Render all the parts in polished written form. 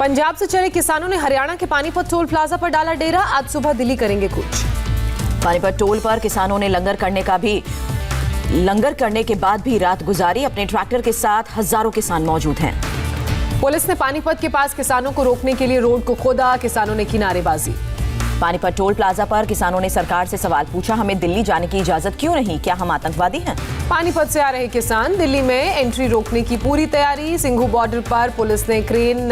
पंजाब से चले किसानों ने हरियाणा के पानीपत टोल प्लाजा पर डाला डेरा। आज सुबह दिल्ली करेंगे कूच। पानीपत टोल पर किसानों ने लंगर करने के बाद भी रात गुजारी। अपने ट्रैक्टर के साथ हजारों किसान मौजूद हैं। पुलिस ने पानीपत के पास किसानों को रोकने के लिए रोड को खोदा। किसानों ने की नारेबाजी। पानीपत टोल प्लाजा पर किसानों ने सरकार से सवाल पूछा, हमें दिल्ली जाने की इजाजत क्यों नहीं? क्या हम आतंकवादी हैं? पानीपत से आ रहे किसान, दिल्ली में एंट्री रोकने की पूरी तैयारी। सिंघू बॉर्डर पर पुलिस ने क्रेन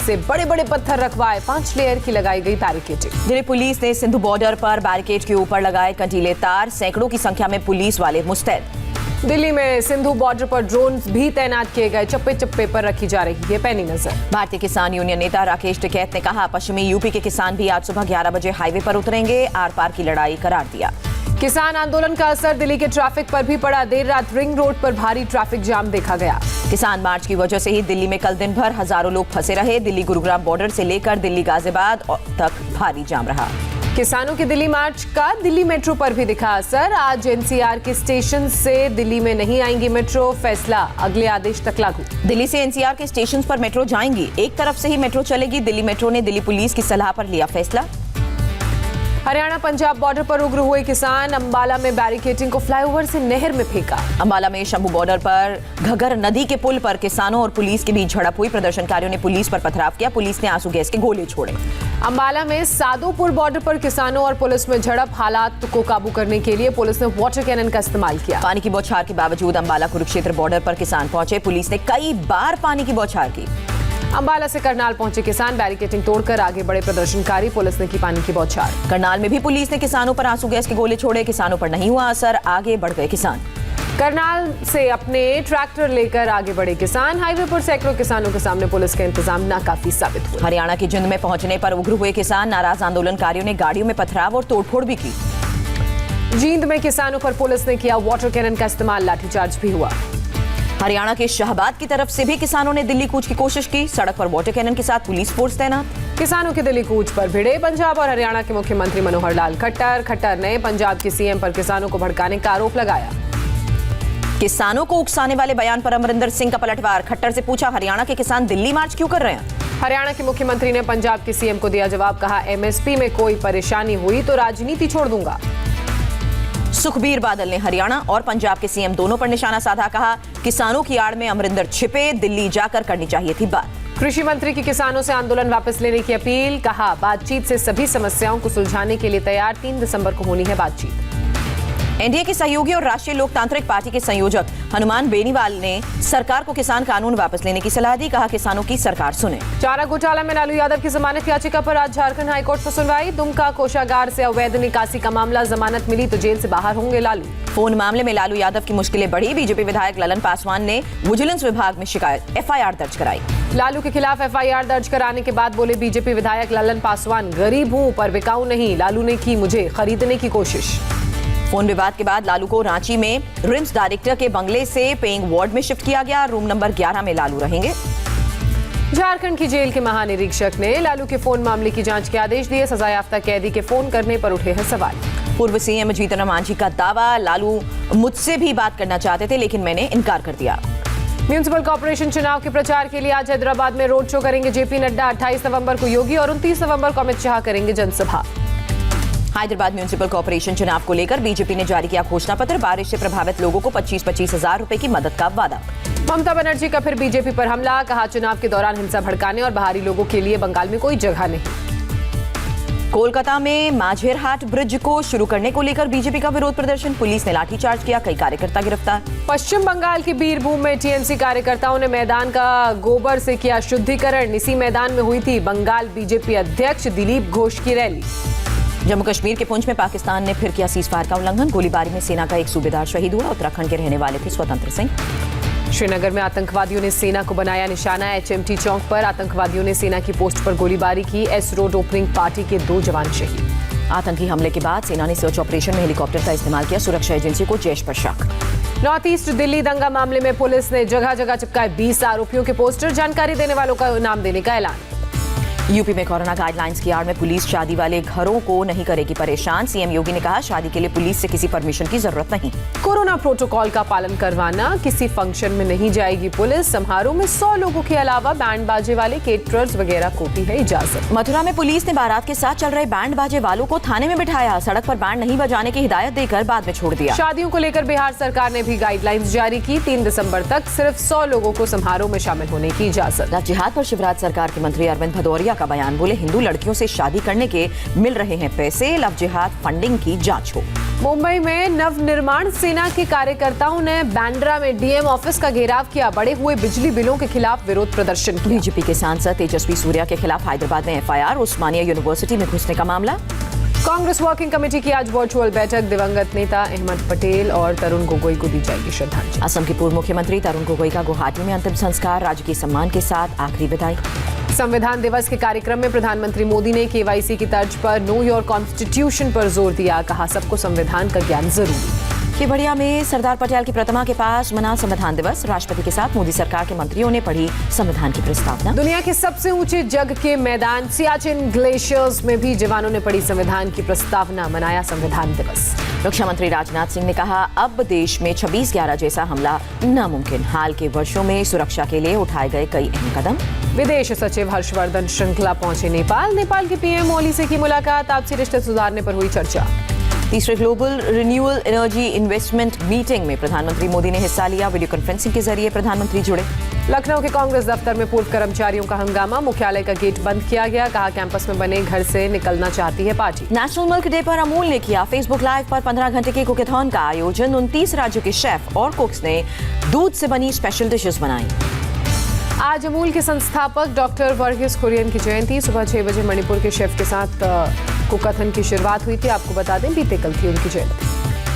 से बड़े बड़े पत्थर रखवाए। 5 लेयर की लगाई गई बैरिकेडिंग। दिल्ली पुलिस ने सिंधु बॉर्डर पर बैरिकेड के ऊपर लगाए कंटीले तार। सैकड़ों की संख्या में पुलिस वाले मुस्तैद। दिल्ली में सिंधु बॉर्डर पर ड्रोन भी तैनात किए गए। चप्पे चप्पे पर रखी जा रही है पैनी नजर। भारतीय किसान यूनियन नेता राकेश टिकैत ने कहा, पश्चिमी यूपी के किसान भी आज सुबह 11 बजे हाईवे पर उतरेंगे। आर पार की लड़ाई करार दिया। किसान आंदोलन का असर दिल्ली के ट्रैफिक पर भी पड़ा। देर रात रिंग रोड पर भारी ट्रैफिक जाम देखा गया। किसान मार्च की वजह से ही दिल्ली में कल दिन भर हजारों लोग फंसे रहे। दिल्ली गुरुग्राम बॉर्डर से लेकर दिल्ली गाजियाबाद तक भारी जाम रहा। किसानों के दिल्ली मार्च का दिल्ली मेट्रो पर भी दिखा असर। आज एनसीआर के स्टेशन से दिल्ली में नहीं आएंगी मेट्रो। फैसला अगले आदेश तक लागू। दिल्ली से एनसीआर के स्टेशन पर मेट्रो जाएंगी। एक तरफ से ही मेट्रो चलेगी। दिल्ली मेट्रो ने दिल्ली पुलिस की सलाह पर लिया फैसला। हरियाणा पंजाब बॉर्डर पर उग्र हुए किसान। अंबाला में बैरिकेडिंग को फ्लाईओवर से नहर में फेंका। अंबाला में शंभू बॉर्डर पर घगर नदी के पुल पर किसानों और पुलिस के बीच झड़प हुई। प्रदर्शनकारियों ने पुलिस पर पथराव किया। पुलिस ने आंसू गैस के गोले छोड़े। अंबाला में सादोपुर बॉर्डर पर किसानों और पुलिस में झड़प। हालात को काबू करने के लिए पुलिस ने वाटर कैनन का इस्तेमाल किया। पानी की बौछार के बावजूद अंबाला कुरुक्षेत्र बॉर्डर पर किसान पहुंचे। पुलिस ने कई बार पानी की बौछार की। अंबाला से करनाल पहुंचे किसान। बैरिकेडिंग तोड़कर आगे बढ़े प्रदर्शनकारी। पुलिस ने की पानी की बौछार। करनाल में भी पुलिस ने किसानों पर आंसू गैस के गोले छोड़े। किसानों पर नहीं हुआ असर। आगे बढ़ गए किसान। करनाल से अपने ट्रैक्टर लेकर आगे बढ़े किसान। हाईवे पर सैकड़ों किसानों के सामने पुलिस का इंतजाम नाकाफी साबित हुआ। हरियाणा की जिंद में पहुंचने पर उग्र हुए किसान। नाराज आंदोलनकारियों ने गाड़ियों में पथराव और तोड़फोड़ भी की। जींद में किसानों पर पुलिस ने किया वाटर कैनन का इस्तेमाल। लाठीचार्ज भी हुआ। हरियाणा के शाहबाद की तरफ से भी किसानों ने दिल्ली कूच की कोशिश की। सड़क पर वाटर कैनन के साथ पुलिस फोर्स तैनात। किसानों के दिल्ली कूच पर भिड़े पंजाब और हरियाणा के मुख्यमंत्री मनोहर लाल खट्टर। खट्टर ने पंजाब के सीएम पर किसानों को भड़काने का आरोप लगाया। किसानों को उकसाने वाले बयान पर अमरिंदर सिंह का पलटवार। खट्टर से पूछा, हरियाणा के किसान दिल्ली मार्च क्यों कर रहे हैं? हरियाणा के मुख्यमंत्री ने पंजाब के सीएम को दिया जवाब। कहा, एमएसपी में कोई परेशानी हुई तो राजनीति छोड़ दूंगा। सुखबीर बादल ने हरियाणा और पंजाब के सीएम दोनों पर निशाना साधा। कहा, किसानों की आड़ में अमरिंदर छिपे। दिल्ली जाकर करनी चाहिए थी बात। कृषि मंत्री की किसानों से आंदोलन वापस लेने की अपील। कहा, बातचीत से सभी समस्याओं को सुलझाने के लिए तैयार। 3 दिसंबर को होनी है बातचीत। एनडीए के सहयोगी और राष्ट्रीय लोकतांत्रिक पार्टी के संयोजक हनुमान बेनीवाल ने सरकार को किसान कानून वापस लेने की सलाह दी। कहा, किसानों की सरकार सुने। चारा घोटाला में लालू यादव की जमानत याचिका पर आज झारखंड हाईकोर्ट में सुनवाई। दुमका कोषागार से अवैध निकासी का मामला। जमानत मिली तो जेल से बाहर होंगे लालू। फोन मामले में लालू यादव की मुश्किलें बढ़ी। बीजेपी विधायक ललन पासवान ने विजिलेंस विभाग में शिकायत एफआईआर दर्ज कराई। लालू के खिलाफ एफआईआर दर्ज कराने के बाद बोले बीजेपी विधायक ललन पासवान, गरीब हूं पर बिकाऊ नहीं। लालू ने की मुझे खरीदने की कोशिश। फोन विवाद के बाद लालू को रांची में रिम्स डायरेक्टर के बंगले से पेइंग वार्ड में शिफ्ट किया गया। रूम नंबर 11 में लालू रहेंगे। झारखंड की जेल के महानिरीक्षक ने लालू के फोन मामले की जांच के आदेश दिए। सजायाफ्ता कैदी के फोन करने पर उठे हैं सवाल। पूर्व सीएम जीतन राम मांझी का दावा, लालू मुझसे भी बात करना चाहते थे लेकिन मैंने इनकार कर दिया। म्युनिसिपल कॉर्पोरेशन चुनाव के प्रचार के लिए आज हैदराबाद में रोड शो करेंगे जेपी नड्डा। 28 नवंबर को योगी और 29 नवंबर को अमित शाह करेंगे जनसभा। हैदराबाद म्युनिसिपल कॉर्पोरेशन चुनाव को लेकर बीजेपी ने जारी किया घोषणा पत्र। बारिश से प्रभावित लोगों को 25-25 हजार रुपए की मदद का वादा। ममता बनर्जी का फिर बीजेपी पर हमला। कहा, चुनाव के दौरान हिंसा भड़काने और बाहरी लोगों के लिए बंगाल में कोई जगह नहीं। कोलकाता में माझेरहाट ब्रिज को शुरू करने को लेकर बीजेपी का विरोध प्रदर्शन। पुलिस ने लाठीचार्ज किया। कई कार्यकर्ता गिरफ्तार। पश्चिम बंगाल के बीरभूम में टीएमसी कार्यकर्ताओं ने मैदान का गोबर से किया शुद्धिकरण। इसी मैदान में हुई थी बंगाल बीजेपी अध्यक्ष दिलीप घोष की रैली। जम्मू कश्मीर के पुंछ में पाकिस्तान ने फिर किया सीजफायर का उल्लंघन। गोलीबारी में सेना का एक सूबेदार शहीद हुआ। उत्तराखंड के रहने वाले थे स्वतंत्र सिंह। श्रीनगर में आतंकवादियों ने सेना को बनाया निशाना। एचएमटी चौक पर आतंकवादियों ने सेना की पोस्ट पर गोलीबारी की। एस रोड ओपनिंग पार्टी के 2 जवान शहीद। आतंकी हमले के बाद सेना ने सर्च ऑपरेशन में हेलीकॉप्टर का इस्तेमाल किया। सुरक्षा एजेंसी को जैश पर शक। नॉर्थ ईस्ट दिल्ली दंगा मामले में पुलिस ने जगह जगह चिपकाए 20 आरोपियों के पोस्टर। जानकारी देने वालों को इनाम देने का ऐलान। यूपी में कोरोना गाइडलाइंस की आड़ में पुलिस शादी वाले घरों को नहीं करेगी परेशान। सीएम योगी ने कहा, शादी के लिए पुलिस से किसी परमिशन की जरूरत नहीं। कोरोना प्रोटोकॉल का पालन करवाना, किसी फंक्शन में नहीं जाएगी पुलिस। समारोह में 100 लोगों के अलावा बैंड बाजे वाले केटरर्स वगैरह को भी है इजाजत। मथुरा में पुलिस ने बारात के साथ चल रहे बैंड बाजे वालों को थाने में बिठाया। सड़क पर बैंड नहीं बजाने की हिदायत देकर बाद में छोड़ दिया। शादियों को लेकर बिहार सरकार ने भी गाइडलाइंस जारी की। 3 दिसंबर तक सिर्फ 100 लोगों को समारोह में शामिल होने की इजाजत। लव जिहाद पर शिवराज सरकार के मंत्री अरविंद भदौरिया का बयान। बोले, हिंदू लड़कियों से शादी करने के मिल रहे हैं पैसे, लव जिहाद फंडिंग की जांच हो। मुंबई में नवनिर्माण सेना के कार्यकर्ताओं ने बांद्रा में डीएम ऑफिस का घेराव किया। बढ़े हुए बिजली बिलों के खिलाफ विरोध प्रदर्शन किया। बीजेपी के सांसद तेजस्वी सूर्या के खिलाफ हैदराबाद में एफआईआर। उस्मानिया यूनिवर्सिटी में घुसने का मामला। कांग्रेस वर्किंग कमेटी की आज वर्चुअल बैठक। दिवंगत नेता अहमद पटेल और तरुण गोगोई को दी जाएगी श्रद्धांजलि। असम के पूर्व मुख्यमंत्री तरुण गोगोई का गुवाहाटी में अंतिम संस्कार। राजकीय सम्मान के साथ आखिरी विदाई। संविधान दिवस के कार्यक्रम में प्रधानमंत्री मोदी ने केवाईसी की तर्ज पर नो योर कॉन्स्टिट्यूशन पर जोर दिया। कहा, सबको संविधान का ज्ञान जरूरी। केवड़िया में सरदार पटेल की प्रतिमा के पास मना संविधान दिवस। राष्ट्रपति के साथ मोदी सरकार के मंत्रियों ने पढ़ी संविधान की प्रस्तावना। दुनिया के सबसे ऊंचे जग के मैदान सियाचिन ग्लेशियर्स में भी जवानों ने पढ़ी संविधान की प्रस्तावना। मनाया संविधान दिवस। रक्षा मंत्री राजनाथ सिंह ने कहा, अब देश में 26/11 जैसा हमला नामुमकिन। हाल के वर्षों में सुरक्षा के लिए उठाए गए कई अहम कदम। विदेश सचिव हर्षवर्धन श्रृंखला पहुंचे नेपाल। नेपाल के पीएम ओली से की मुलाकात। आपसी रिश्ते सुधारने पर हुई चर्चा। तीसरे global renewable energy investment meeting में प्रधानमंत्री मोदी ने हिस्सा लिया। वीडियो कॉन्फ्रेंसिंग के जरिए प्रधानमंत्री जुड़े। लखनऊ के कांग्रेस दफ्तर में पूर्व कर्मचारियों का हंगामा। मुख्यालय का गेट बंद किया गया। कहा, कैंपस में बने घर से निकलना चाहती है पार्टी। नेशनल मिल्क डे पर अमूल ने किया फेसबुक लाइव पर 15 घंटे के कुकेथॉन का आयोजन। 29 राज्यों के शेफ और कुक्स ने दूध से बनी स्पेशल डिशेस बनाई। आज अमूल के संस्थापक डॉक्टर वर्गीस कुरियन की जयंती। सुबह 6 बजे मणिपुर के शेफ के साथ कुकथन की शुरुआत हुई थी। आपको बता दें, बीते कल थी उनकी जयंती।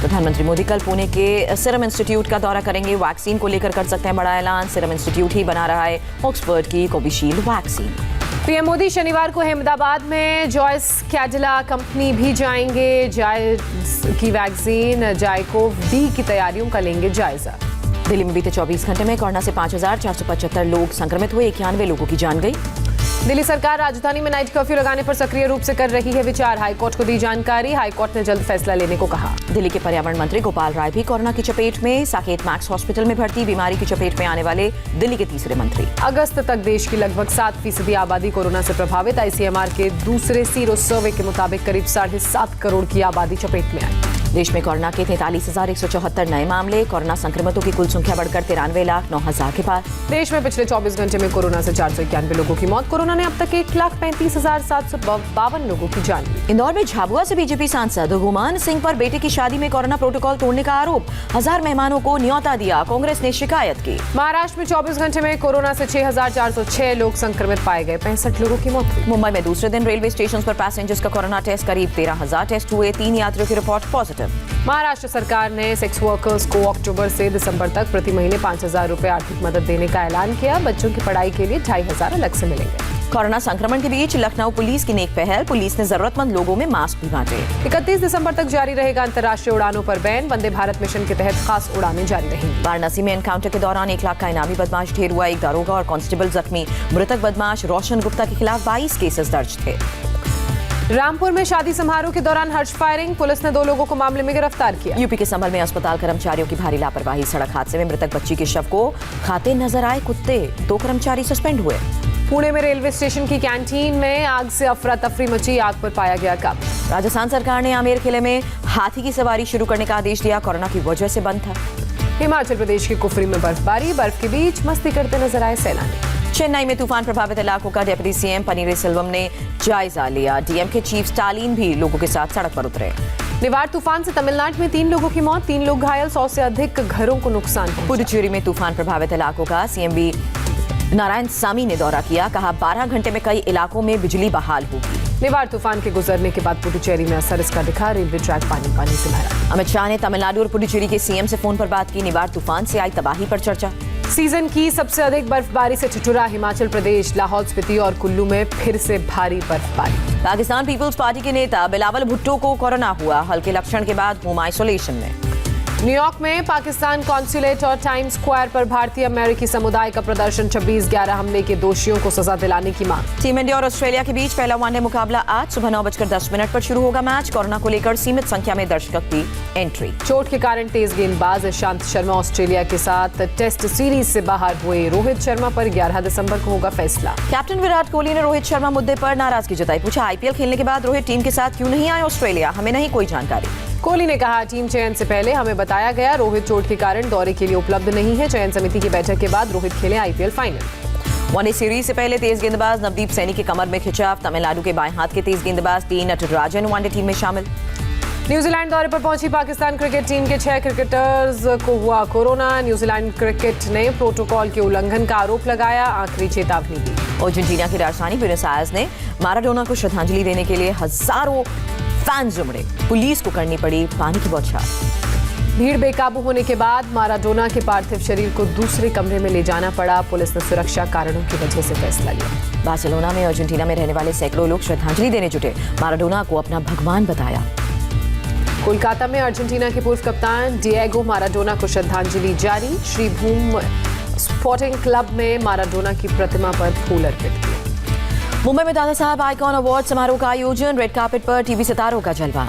प्रधानमंत्री मोदी कल पुणे के सीरम इंस्टीट्यूट का दौरा करेंगे। वैक्सीन को लेकर कर सकते हैं बड़ा ऐलान। सीरम इंस्टीट्यूट ही बना रहा है ऑक्सफोर्ड की कोविशील्ड वैक्सीन। पीएम मोदी शनिवार को अहमदाबाद में जॉयस कैडिला कंपनी भी जाएंगे। जायस की वैक्सीन जायकोव डी की तैयारियों का लेंगे जायजा। दिल्ली में बीते 24 घंटे में कोरोना से 5,475 लोग संक्रमित हुए। 91 लोगों की जान गई। दिल्ली सरकार राजधानी में नाइट कर्फ्यू लगाने पर सक्रिय रूप से कर रही है विचार। हाईकोर्ट को दी जानकारी। हाईकोर्ट ने जल्द फैसला लेने को कहा। दिल्ली के पर्यावरण मंत्री गोपाल राय भी कोरोना की चपेट में। साकेत मैक्स हॉस्पिटल में भर्ती। बीमारी की चपेट में आने वाले दिल्ली के तीसरे मंत्री। अगस्त तक देश की लगभग 7% आबादी कोरोना से प्रभावित। आईसीएमआर के दूसरे सीरो सर्वे के मुताबिक करीब 7.5 करोड़ की आबादी चपेट में आई। देश में कोरोना के 43,174 नए मामले। कोरोना संक्रमितों की कुल संख्या बढ़कर 93,09,000 के पार। देश में पिछले 24 घंटे में कोरोना से 491 लोगों की मौत। कोरोना ने अब तक 1,35,752 लोगों की जान ली। इंदौर में झाबुआ से बीजेपी सांसद गुमान सिंह पर बेटे की शादी में कोरोना प्रोटोकॉल तोड़ने का आरोप। 1000 मेहमानों को न्योता दिया। कांग्रेस ने शिकायत की। महाराष्ट्र में 24 घंटे में कोरोना से 6,406 लोग संक्रमित पाए गए। 65 लोगों की मौत हुई। मुंबई में दूसरे दिन रेलवे स्टेशन पर पैसेंजर्स का कोरोना टेस्ट। करीब 13,000 टेस्ट हुए। 3 यात्रियों की रिपोर्ट पॉजिटिव। महाराष्ट्र सरकार ने सेक्स वर्कर्स को अक्टूबर से दिसंबर तक प्रति महीने 5,000 रुपए आर्थिक मदद देने का ऐलान किया। बच्चों की पढ़ाई के लिए 2,500 अलग से मिलेंगे। कोरोना संक्रमण के बीच लखनऊ पुलिस की नेक पहल। पुलिस ने जरूरतमंद लोगों में मास्क भी बांटे। 31 दिसंबर तक जारी रहेगा अंतर्राष्ट्रीय उड़ानों पर बैन। वंदे भारत मिशन के तहत खास उड़ानें जारी रहेंगी। वाराणसी में एनकाउंटर के दौरान 1 लाख का इनामी बदमाश ढेर हुआ। एक दारोगा और कांस्टेबल जख्मी। मृतक बदमाश रोशन गुप्ता के खिलाफ 22 केसेस दर्ज थे। रामपुर में शादी समारोह के दौरान हर्ष फायरिंग। पुलिस ने 2 लोगों को मामले में गिरफ्तार किया। यूपी के संभल में अस्पताल कर्मचारियों की भारी लापरवाही। सड़क हादसे में मृतक बच्ची के शव को खाते नजर आए कुत्ते। 2 कर्मचारी सस्पेंड हुए। पुणे में रेलवे स्टेशन की कैंटीन में आग से अफरा तफरी मची। आग पर पाया गया काबू। राजस्थान सरकार ने आमेर किले में हाथी की सवारी शुरू करने का आदेश दिया। कोरोना की वजह से बंद था। हिमाचल प्रदेश के कुफरी में बर्फबारी। बर्फ के बीच मस्ती करते नजर आए सैलानी। चेन्नई में तूफान प्रभावित इलाकों का डिप्टी सीएम पनीर सेल्वम ने जायजा लिया। डीएम के चीफ स्टालिन भी लोगों के साथ सड़क पर उतरे। निवार तूफान से तमिलनाडु में 3 लोगों की मौत। 3 लोग घायल। 100 से अधिक घरों को नुकसान पहुंचा। पुडुचेरी में तूफान प्रभावित इलाकों का सीएम बी नारायण सामी ने दौरा किया। कहा, 12 घंटे में कई इलाकों में बिजली बहाल होगी। निवार तूफान के गुजरने के बाद पुडुचेरी में असर इसका दिखा। रेलवे ट्रैक पानी से भरा। अमित शाह ने तमिलनाडु और पुडुचेरी के सीएम से फोन पर बात की। निवार तूफान से आई तबाही पर चर्चा। सीजन की सबसे अधिक बर्फबारी से ठिठुरा हिमाचल प्रदेश। लाहौल स्पीति और कुल्लू में फिर से भारी बर्फबारी। पाकिस्तान पीपल्स पार्टी के नेता बिलावल भुट्टो को कोरोना हुआ। हल्के लक्षण के बाद होम आइसोलेशन में। न्यूयॉर्क में पाकिस्तान कॉन्सुलेट और टाइम्स स्क्वायर पर भारतीय अमेरिकी समुदाय का प्रदर्शन। 26/11 हमले के दोषियों को सजा दिलाने की मांग। टीम इंडिया और ऑस्ट्रेलिया के बीच पहला वनडे मुकाबला आज सुबह 9:10 पर शुरू होगा मैच। कोरोना को लेकर सीमित संख्या में दर्शकों की एंट्री। चोट के कारण तेज गेंदबाज ईशांत शर्मा ऑस्ट्रेलिया के साथ टेस्ट सीरीज से बाहर हुए। रोहित शर्मा पर 11 दिसंबर को होगा फैसला। कैप्टन विराट कोहली ने रोहित शर्मा मुद्दे पर नाराजगी जताई। पूछा, आईपीएल खेलने के बाद रोहित टीम के साथ क्यों नहीं आए ऑस्ट्रेलिया? हमें नहीं कोई जानकारी। कोहली ने कहा, टीम चयन से पहले हमें बताया गया रोहित चोट के कारण दौरे के लिए उपलब्ध नहीं है। चयन समिति की बैठक के बाद रोहित खेले आईपीएल फाइनल। वनडे सीरीज से पहले तेज गेंदबाज नवदीप सैनी के कमर में खिंचाव। तमिलनाडु के बाएं हाथ के तेज गेंदबाज टी नटराजन वनडे टीम में शामिल। न्यूजीलैंड दौरे पर पहुंची पाकिस्तान क्रिकेट टीम के 6 क्रिकेटर्स को हुआ कोरोना। न्यूजीलैंड क्रिकेट ने प्रोटोकॉल के उल्लंघन का आरोप लगाया, आखिरी चेतावनी दी। अर्जेंटीना की राजधानी ब्यूनस आयर्स ने माराडोना को श्रद्धांजलि देने के लिए हजारों फैंस उमड़े। पुलिस को करनी पड़ी पानी की बौछार। भीड़ बेकाबू होने के बाद माराडोना के पार्थिव शरीर को दूसरे कमरे में ले जाना पड़ा। पुलिस ने सुरक्षा कारणों की वजह से फैसला लिया। बार्सिलोना में अर्जेंटीना में रहने वाले सैकड़ों लोग श्रद्धांजलि देने जुटे। माराडोना को अपना भगवान बताया। कोलकाता में अर्जेंटीना के पूर्व कप्तान डिएगो माराडोना को श्रद्धांजलि जारी। श्री भूम स्पोर्टिंग क्लब में माराडोना की प्रतिमा पर फूल अर्पित किए। मुंबई में दादा साहब आइकॉन अवार्ड समारोह का आयोजन। रेड कार्पेट पर टीवी सितारों का जलवा।